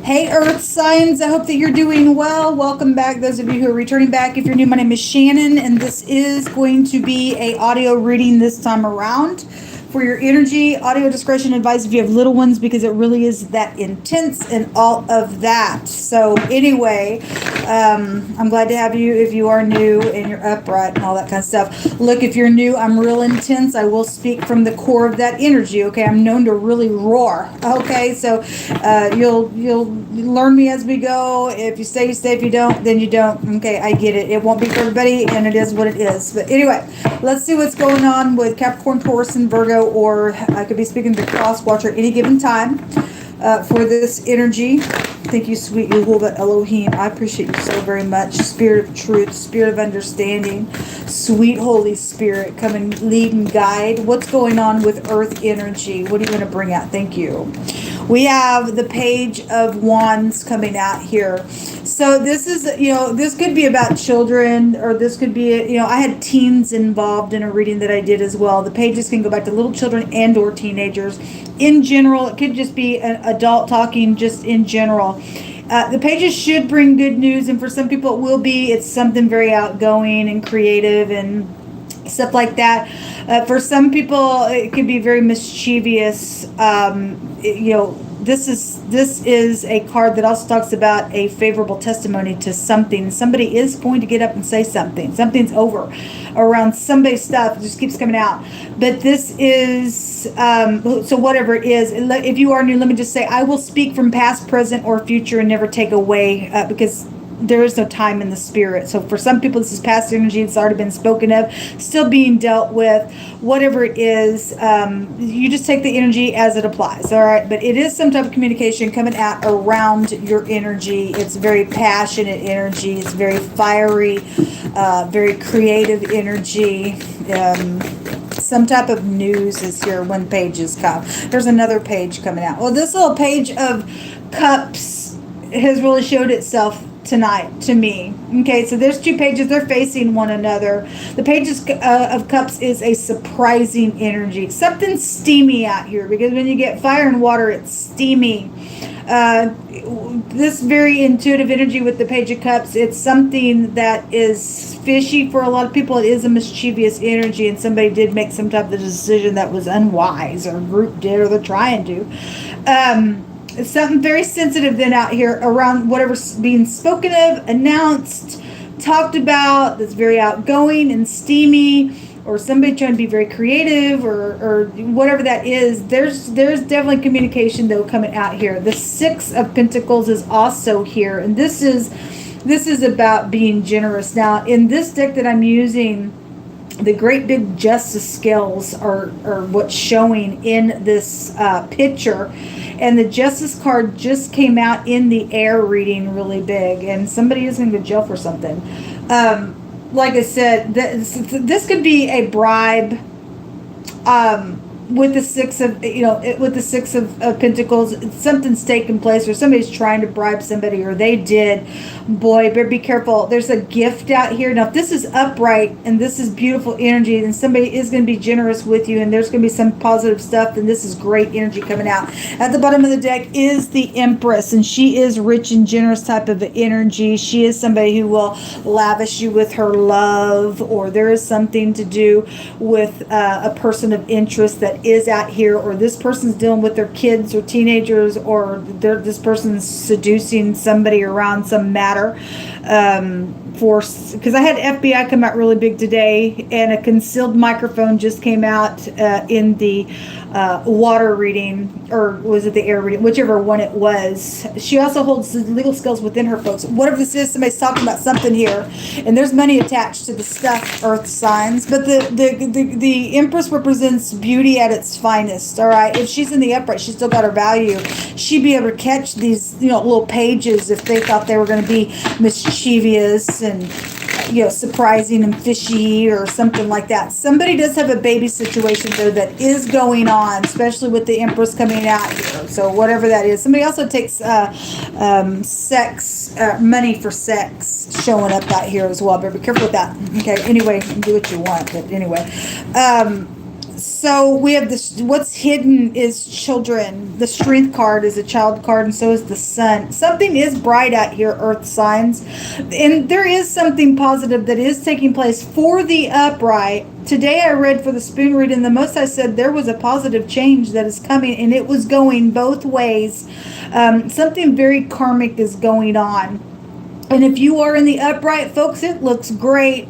Hey, Earth signs. I hope that you're doing well. Welcome back, those of you who are returning back. If you're new, my name is Shannon, and this is going to be a audio reading this time around for your energy. Audio discretion advised if you have little ones, because it really is that intense and all of that. So anyway, I'm glad to have you if you are new and you're upright and all that kind of stuff. Look, if you're new, I'm real intense. I will speak from the core of that energy. Okay, I'm known to really roar. Okay, so you'll learn me as we go. If you stay, you stay. If you don't, then you don't. Okay, I get it. It won't be for everybody, and it is what it is. But anyway, let's see what's going on with Capricorn, Taurus, and Virgo, or I could be speaking to Cross Watcher at any given time for this energy. Thank you, sweet Yehovah Elohim. I appreciate you so very much. Spirit of truth, spirit of understanding, sweet Holy Spirit, come and lead and guide. What's going on with Earth energy? What are you going to bring out? Thank you. We have the Page of Wands coming out here. So this is, this could be about children, or this could be, I had teens involved in a reading that I did as well. The pages can go back to little children and or teenagers. In general, it could just be an adult talking just in general. The pages should bring good news, and for some people it will be. It's something very outgoing and creative and stuff like that. For some people, it could be very mischievous. This is a card that also talks about a favorable testimony to something. Somebody is going to get up and say something. Something's over around somebody's stuff. It just keeps coming out. But this is, so whatever it is, if you are new, let me just say, I will speak from past, present, or future and never take away, because there is no time in the spirit. So for some people, this is past energy. It's already been spoken of, still being dealt with. Whatever it is, you just take the energy as it applies. All right. But it is some type of communication coming out around your energy. It's very passionate energy. It's very fiery, very creative energy. Some type of news is here when pages come. There's another page coming out. Well, this little Page of Cups has really showed itself tonight to me. Okay, so there's two pages. They're facing one another. The Pages of Cups is a surprising energy. Something steamy out here, because when you get fire and water, it's steamy. This very intuitive energy with the Page of Cups, it's something that is fishy for a lot of people. It is a mischievous energy, and somebody did make some type of decision that was unwise, or a group did, or they're trying to. It's something very sensitive then out here around whatever's being spoken of, announced, talked about, that's very outgoing and steamy, or somebody trying to be very creative, or whatever that is. There's definitely communication though coming out here. The Six of Pentacles is also here, and this is about being generous. Now in this deck that I'm using, the great big justice scales are what's showing in this picture. And the Justice card just came out in the air reading really big. And somebody is going to go to jail for something. Like I said, this could be a bribe. With the Six of Pentacles, something's taking place, or somebody's trying to bribe somebody, or they did. Boy, better be careful. There's a gift out here. Now, if this is upright and this is beautiful energy, then somebody is going to be generous with you, and there's going to be some positive stuff, and this is great energy coming out. At the bottom of the deck is the Empress, and she is rich and generous type of energy. She is somebody who will lavish you with her love, or there is something to do with a person of interest that is out here, or this person's dealing with their kids or teenagers, or this person's seducing somebody around some matter. Because I had FBI come out really big today, and a concealed microphone just came out in the water reading, or was it the air reading, whichever one it was. She also holds the legal skills within her, folks. Whatever this is, somebody's talking about something here, and there's money attached to the stuff, Earth signs. But the Empress represents beauty at its finest. All right, if she's in the upright, she's still got her value. She'd be able to catch these little pages if they thought they were going to be mischievous and surprising and fishy or something like that. Somebody does have a baby situation though that is going on, especially with the Empress coming out here. So whatever that is. Somebody also takes sex, money for sex showing up out here as well. But be careful with that. Okay, anyway, do what you want. But anyway. So we have this, what's hidden is children. The strength card is a child card, and so is the sun. Something is bright out here, earth signs. And there is something positive that is taking place for the upright. Today I read for the spoon read, and the most I said there was a positive change that is coming, and it was going both ways. Something very karmic is going on. And if you are in the upright, folks, it looks great.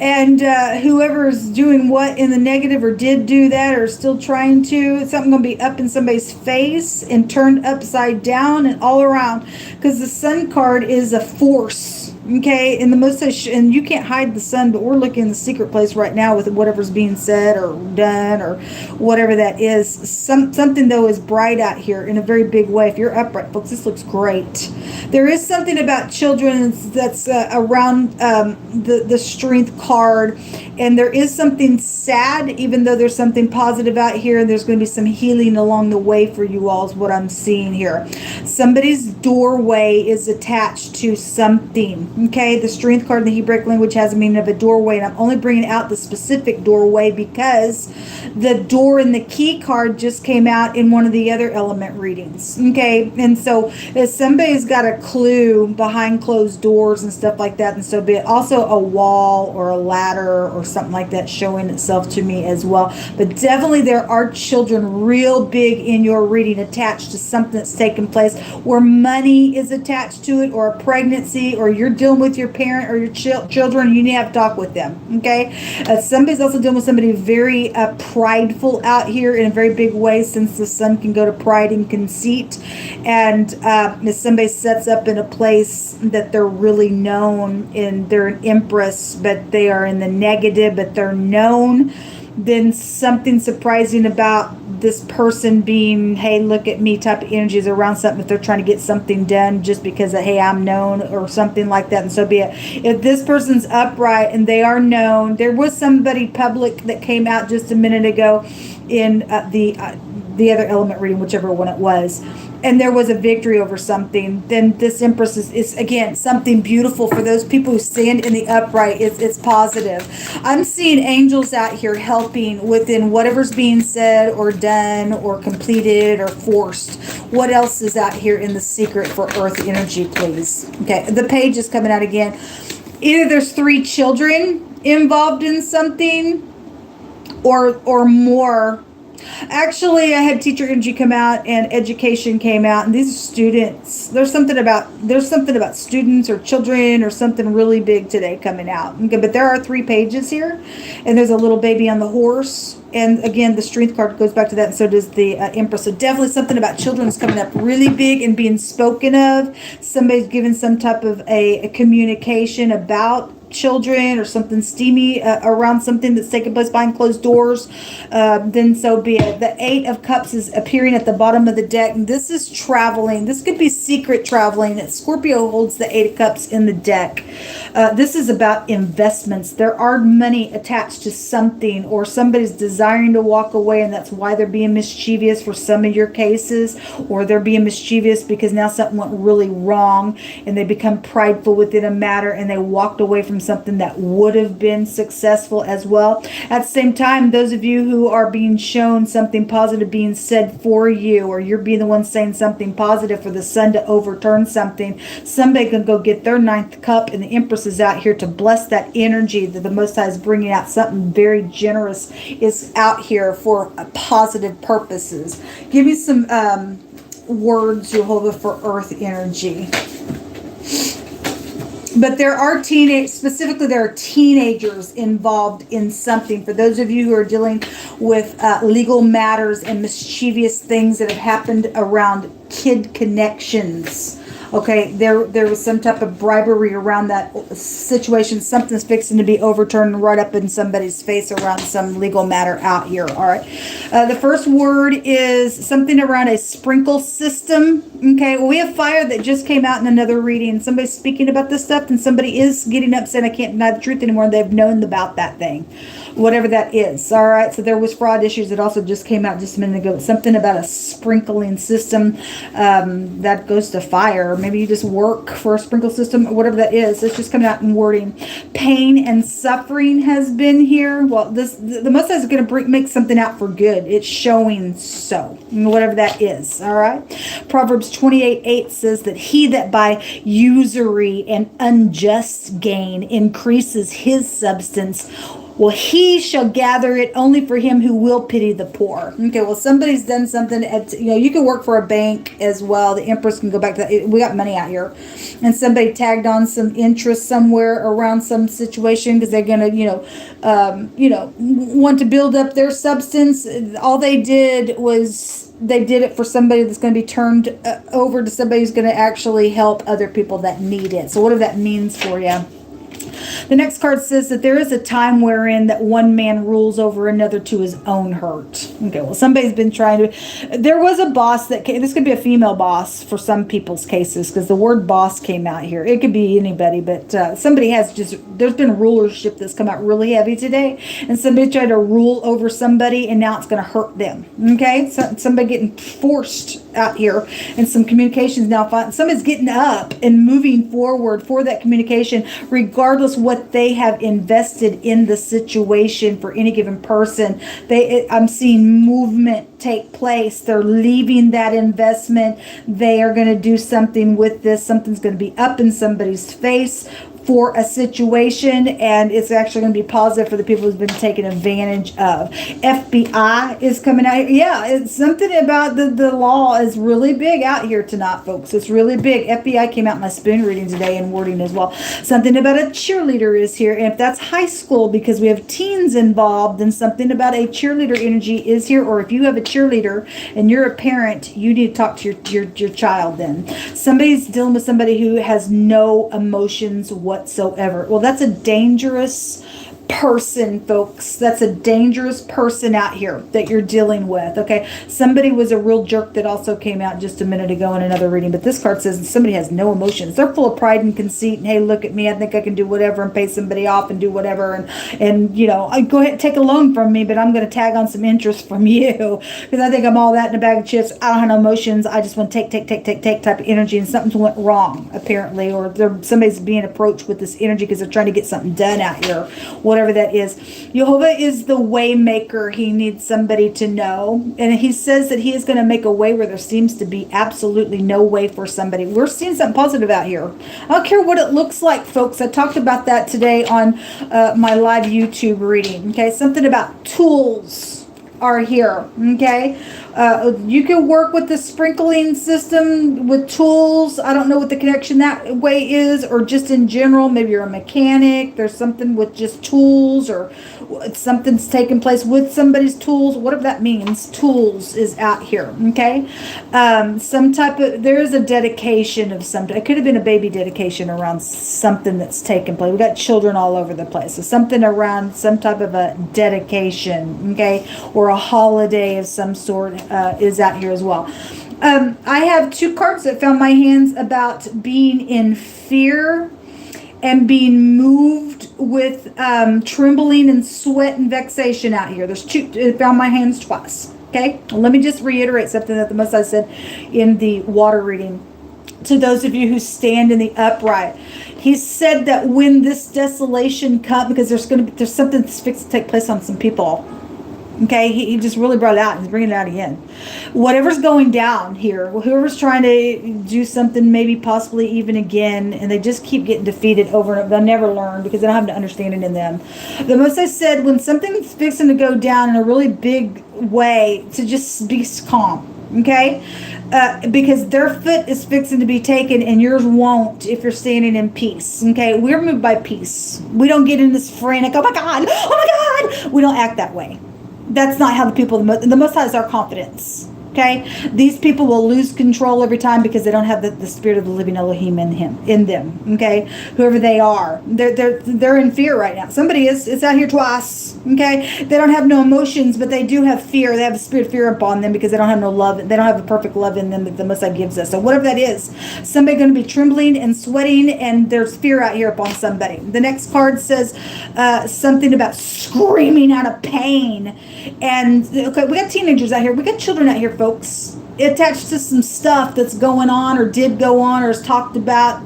And whoever is doing what in the negative or did do that or still trying to, it's something going to be up in somebody's face and turned upside down and all around. Because the sun card is a force. Okay, and the most and you can't hide the sun, but we're looking in the secret place right now with whatever's being said or done or whatever that is. Something though is bright out here in a very big way. If you're upright, folks, this looks great. There is something about children that's around the strength card, and there is something sad, even though there's something positive out here, and there's going to be some healing along the way for you all is what I'm seeing here. Somebody's doorway is attached to something. Okay, the strength card in the Hebraic language has a meaning of a doorway, and I'm only bringing out the specific doorway because the door in the key card just came out in one of the other element readings. Okay, and so if somebody's got a clue behind closed doors and stuff like that, and so be it. Also a wall or a ladder or something like that showing itself to me as well. But definitely there are children real big in your reading attached to something that's taken place where money is attached to it, or a pregnancy, or you're dealing with your parent or your children. You need to have a talk with them. Okay, somebody's also dealing with somebody very prideful out here in a very big way, since the sun can go to pride and conceit. And if somebody sets up in a place that they're really known and they're an empress, but they are in the negative, but they're known, then something surprising about this person being, hey, look at me type of energy is around something. If they're trying to get something done just because of, hey, I'm known or something like that, and so be it. If this person's upright and they are known, there was somebody public that came out just a minute ago in the other element reading, whichever one it was, and there was a victory over something, then this Empress is again something beautiful for those people who stand in the upright. It's positive. I'm seeing angels out here helping within whatever's being said or done or completed or forced. What else is out here in the secret for earth energy, please? Okay, the page is coming out again. Either there's 3 children involved in something or more. Actually, I had teacher energy come out and education came out, and these are students. There's something about students or children or something really big today coming out. Okay, but there are 3 pages here, and there's a little baby on the horse. And again, the strength card goes back to that, and so does the Empress. So definitely something about children is coming up really big and being spoken of. Somebody's giving some type of a communication about children or something steamy around something that's taking place behind closed doors. Then so be it. The 8 of Cups is appearing at the bottom of the deck. This is traveling. This could be secret traveling. Scorpio holds the 8 of Cups in the deck. This is about investments. There are money attached to something, or somebody's desiring to walk away, and that's why they're being mischievous for some of your cases, or they're being mischievous because now something went really wrong and they become prideful within a matter and they walked away from something that would have been successful as well. At the same time, those of you who are being shown something positive being said for you, or you're being the one saying something positive for the sun to overturn something, somebody can go get their 9th cup, and the Empress is out here to bless that energy that the Most High is bringing out. Something very generous is out here for positive purposes. Give me some words, Jehovah, for earth energy. But there are there are teenagers involved in something. For those of you who are dealing with legal matters and mischievous things that have happened around kid connections. Okay, there was some type of bribery around that situation. Something's fixing to be overturned right up in somebody's face around some legal matter out here. All right. The first word is something around a sprinkle system. Okay, well, we have fire that just came out in another reading. Somebody's speaking about this stuff, and somebody is getting up saying, I can't deny the truth anymore. They've known about that thing, whatever that is. All right, so there was fraud issues that also just came out just a minute ago. Something about a sprinkling system that goes to fire. Maybe you just work for a sprinkle system or whatever that is. It's just coming out in wording. Pain and suffering has been here. Well, the Most High is going to make something out for good. It's showing so, whatever that is. All right. Proverbs 28:8 says that he that by usury and unjust gain increases his substance, well, he shall gather it only for him who will pity the poor. Okay, well, somebody's done something. You can work for a bank as well. The Empress can go back to that. We got money out here. And somebody tagged on some interest somewhere around some situation because they're going to, want to build up their substance. All they did was they did it for somebody that's going to be turned over to somebody who's going to actually help other people that need it. So whatever that means for you. The next card says that there is a time wherein that one man rules over another to his own hurt. Okay, well, somebody's been trying to... There was a boss that came... This could be a female boss for some people's cases because the word boss came out here. It could be anybody, but somebody has just... There's been rulership that's come out really heavy today, and somebody tried to rule over somebody, and now it's going to hurt them. Okay? So, somebody getting forced out here, and some communications now... Somebody's getting up and moving forward for that communication, regardless what they have invested in the situation for any given person. I'm seeing movement take place. They're leaving that investment. They are going to do something with this. Something's going to be up in somebody's face for a situation, and it's actually going to be positive for the people who've been taken advantage of. FBI is coming out. Yeah, it's something about the law is really big out here tonight, folks. It's really big. FBI came out in my spoon reading today and wording as well. Something about a cheerleader is here, and if that's high school because we have teens involved, then something about a cheerleader energy is here. Or if you have a cheerleader and you're a parent, you need to talk to your child. Then somebody's dealing with somebody who has no emotions whatsoever. Well, that's a dangerous person, folks. That's a dangerous person out here that you're dealing with. Okay, somebody was a real jerk that also came out just a minute ago in another reading, but this card says somebody has no emotions. They're full of pride and conceit, and hey, look at me, I think I can do whatever and pay somebody off and do whatever, and I go ahead and take a loan from me, but I'm going to tag on some interest from you because I think I'm all that in a bag of chips. I don't have no emotions. I just want to take type of energy, and something went wrong apparently, or somebody's being approached with this energy because they're trying to get something done out here, whatever that is. Jehovah is the way maker. He needs somebody to know, and he says that he is going to make a way where there seems to be absolutely no way for somebody. We're seeing something positive out here. I don't care what it looks like, folks. I talked about that today on my live YouTube reading. Okay, something about tools are here. Okay, you can work with the sprinkling system with tools. I don't know what the connection that way is, or just in general. Maybe you're a mechanic. There's something with just tools, or something's taking place with somebody's tools. Whatever that means, tools is out here. Okay, some type of, there is a dedication of some. It could have been a baby dedication around something that's taken place. We got children all over the place, so something around some type of a dedication. Okay, or a holiday of some sort is out here as well. I have two cards that found my hands about being in fear and being moved with trembling and sweat and vexation out here. There's two. It found my hands twice. Okay, let me just reiterate something that the Most High said in the water reading to those of you who stand in the upright. He said that when this desolation comes, because there's something that's fixed to take place on some people. Okay, he just really brought it out. He's bringing it out again. Whatever's going down here, whoever's trying to do something, maybe possibly even again, and they just keep getting defeated over and over. They'll never learn because they don't have the understanding in them. The Most I said, when something's fixing to go down in a really big way, to just be calm. Okay, because their foot is fixing to be taken and yours won't if you're standing in peace. Okay, we're moved by peace. We don't get in this frantic, oh my God, we don't act that way. That's not how the Most High is our confidence. Okay, these people will lose control every time because they don't have the spirit of the living Elohim in them. Okay, whoever they are, they're in fear right now. Somebody is. It's out here twice. Okay, they don't have no emotions, but they do have fear. They have a spirit of fear upon them because they don't have no love. They don't have the perfect love in them that the Most High gives us. So whatever that is, somebody going to be trembling and sweating, and there's fear out here upon somebody. The next card says something about screaming out of pain. And okay, we got teenagers out here. We got children out here, folks. attached to some stuff that's going on or did go on or is talked about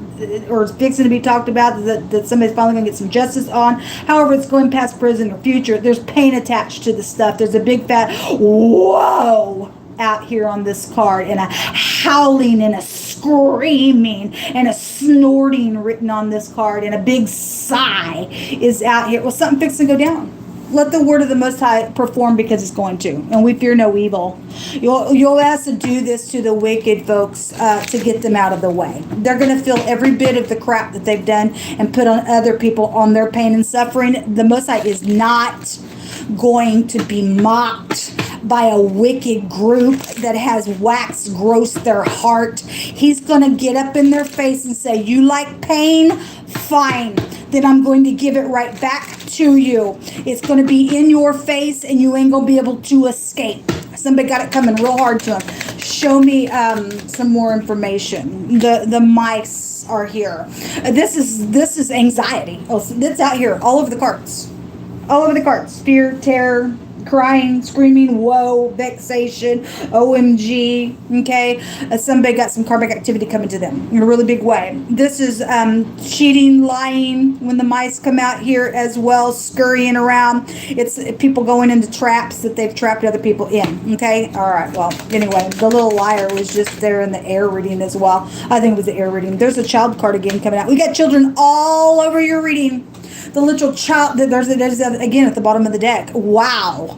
or is fixing to be talked about that somebody's finally going to get some justice on. However, it's going past present or future. There's pain attached to the stuff. There's a big fat whoa out here on this card, and a howling and a screaming and a snorting written on this card, and a big sigh is out here. Well, something fixing to go down. Let the word of the Most High perform, because it's going to, and we fear no evil. You'll have to do this to the wicked folks to get them out of the way. They're going to feel every bit of the crap that they've done and put on other people on their pain and suffering. The Most High is not going to be mocked by a wicked group that has wax gross their heart. He's going to get up in their face and say, you like pain? Fine. Then I'm going to give it right back to you. It's going to be in your face, and you ain't going to be able to escape. Somebody got it coming real hard to them. Show me some more information. The mice are here. This is anxiety. Oh, it's out here all over the cards. All over the cards. Fear, terror, crying, screaming, woe, vexation, OMG, okay? Somebody got some karmic activity coming to them in a really big way. This is cheating, lying, when the mice come out here as well, scurrying around. It's people going into traps that they've trapped other people in, okay? All right, well, anyway, the little liar was just there in the air reading as well. I think it was the air reading. There's a child card again coming out. We got children all over your reading. The literal child, there's again at the bottom of the deck. Wow.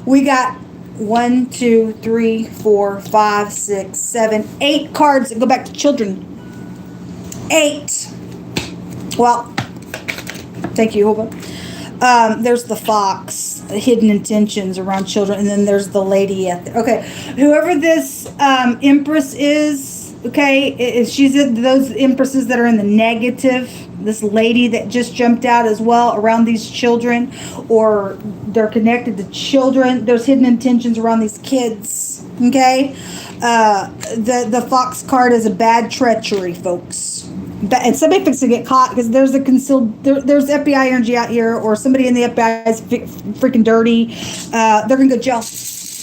We got 1, 2, 3, 4, 5, 6, 7, 8 cards that go back to children. 8. Well, thank you, Hoba. There's the fox, hidden intentions around children, and then there's the lady at the, okay. Whoever this empress is, okay, if she's those empresses that are in the negative, this lady that just jumped out as well around these children, or they're connected to children. There's hidden intentions around these kids, okay? The fox card is a bad treachery, folks. And somebody fixing to get caught, because there's a concealed, there's FBI energy out here, or somebody in the FBI is freaking dirty. They're going to go to jail.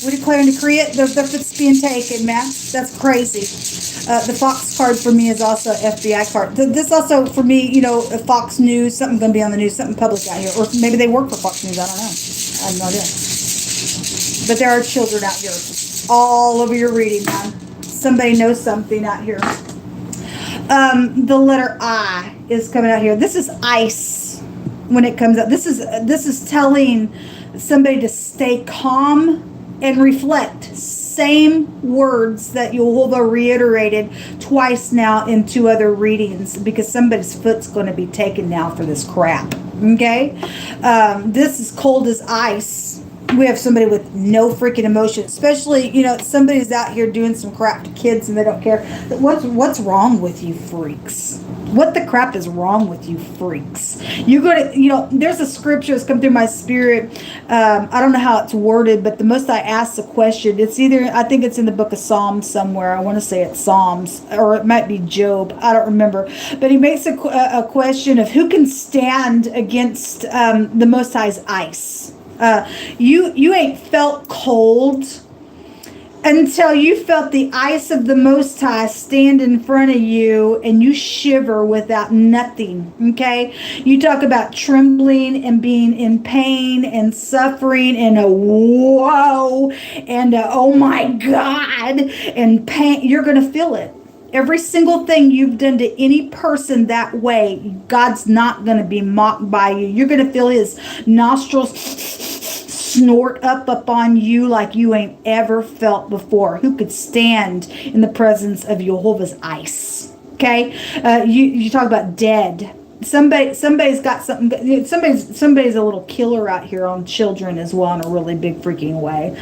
We declare and decree it. Their foot's being taken, man. That's crazy. The Fox card for me is also FBI card. This also, for me, you know, Fox News, something's going to be on the news, something public out here. Or maybe they work for Fox News, I don't know. I have no idea. But there are children out here all over your reading, man. Somebody knows something out here. The letter I is coming out here. This is ice when it comes out. This is telling somebody to stay calm and reflect. Same words that Yehovah reiterated twice now in 2 other readings, because somebody's foot's going to be taken now for this crap. Okay? This is cold as ice. We have somebody with no freaking emotion, especially, you know, somebody's out here doing some crap to kids and they don't care. What's wrong with you freaks? What the crap is wrong with you freaks? You go to, you know, there's a scripture that's come through my spirit. I don't know how it's worded, but the most I asked a question. It's either, I think it's in the book of Psalms somewhere. I want to say it's Psalms, or it might be Job. I don't remember. But he makes a question of who can stand against the Most High's ice. You ain't felt cold until you felt the ice of the Most High stand in front of you and you shiver without nothing, okay? You talk about trembling and being in pain and suffering and a whoa and a oh my God and pain. You're going to feel it. Every single thing you've done to any person that way, God's not going to be mocked by you. You're going to feel his nostrils snort up on you like you ain't ever felt before. Who could stand in the presence of Jehovah's ice? Okay? You talk about dead. Somebody's got something. Somebody's a little killer out here on children as well in a really big freaking way.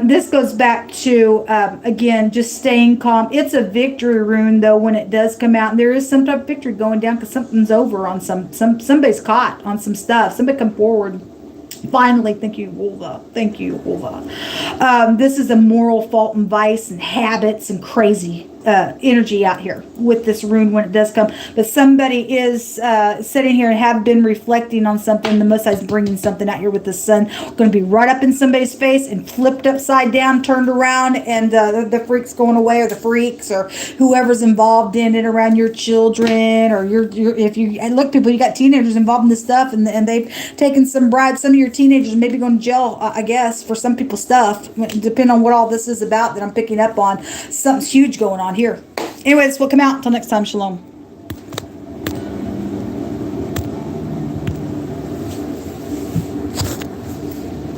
This goes back to again just staying calm. It's a victory rune though when it does come out, and there is some type of victory going down because something's over on somebody's caught on some stuff. Somebody come forward. Finally, thank you, Ulva. Thank you, Ulva. This is a moral fault and vice and habits and crazy energy out here with this rune when it does come. But somebody is sitting here and have been reflecting on something. The Most High is bringing something out here with the sun. Going to be right up in somebody's face and flipped upside down, turned around, and the freak's going away, or the freaks, or whoever's involved in it around your children, or if you look, people, you got teenagers involved in this stuff, and they've taken some bribes. Some of your teenagers may be going to jail, I guess, for some people's stuff, depending on what all this is about that I'm picking up on. Something's huge going on here. Anyways, we'll come out. Until next time, shalom.